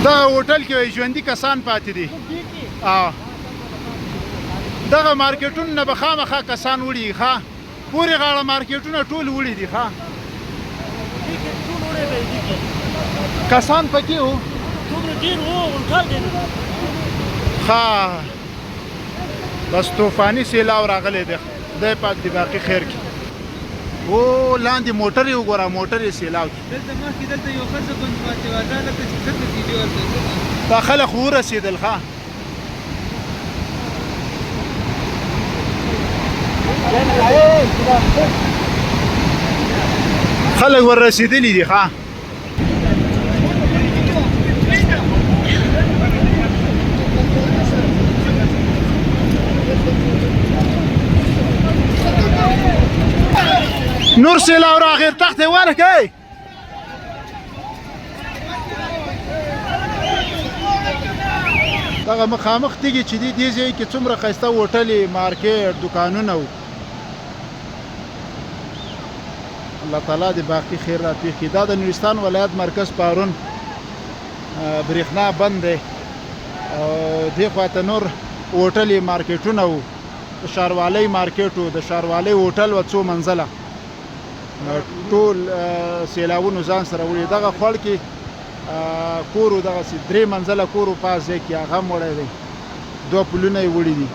دغه هوټل کې وایي ژوندي کسان پاتې دي دغه مارکیټونو نه به خامخا کسان وړي ښه پورې غاړه مارکیټونه ټول وړي دي ښه کسان پکې وو ښه بس طوفاني سیلاو راغلی دی خدای پاک دې باقي خیر کړي او لاندې موټر یې وګوره موټر یې سیلاو کړي دلته یو ښځه ګونج پاتې وه دا لکه چې ښځه کېدي ورته دا خلک خو ورسېدل ښه خلک ور رسېدلي دي ښه نور سیلاو راغی تخت یې ورکئ دغه مخامخ تیږې چې دي دې ځای کې څومره ښایسته هوټلې مارکیټ دوکانونه وو الله تعالی دې باقي خیر راتوي کړي دا د نورستان ولایت مرکز پارون برېښنا بند دی او دې خواته نور هوټلې مارکیټونه وو د ښاروالۍ مارکیټ و د ښاروالۍ هوټل و څو منزله ټول سیلاوونو ځان سره وړي دغه خوړ کې کور و دغسې 3 منزله کور و پاس ځای کې هغه هم وړی دی 2 پلونه یې وړي دي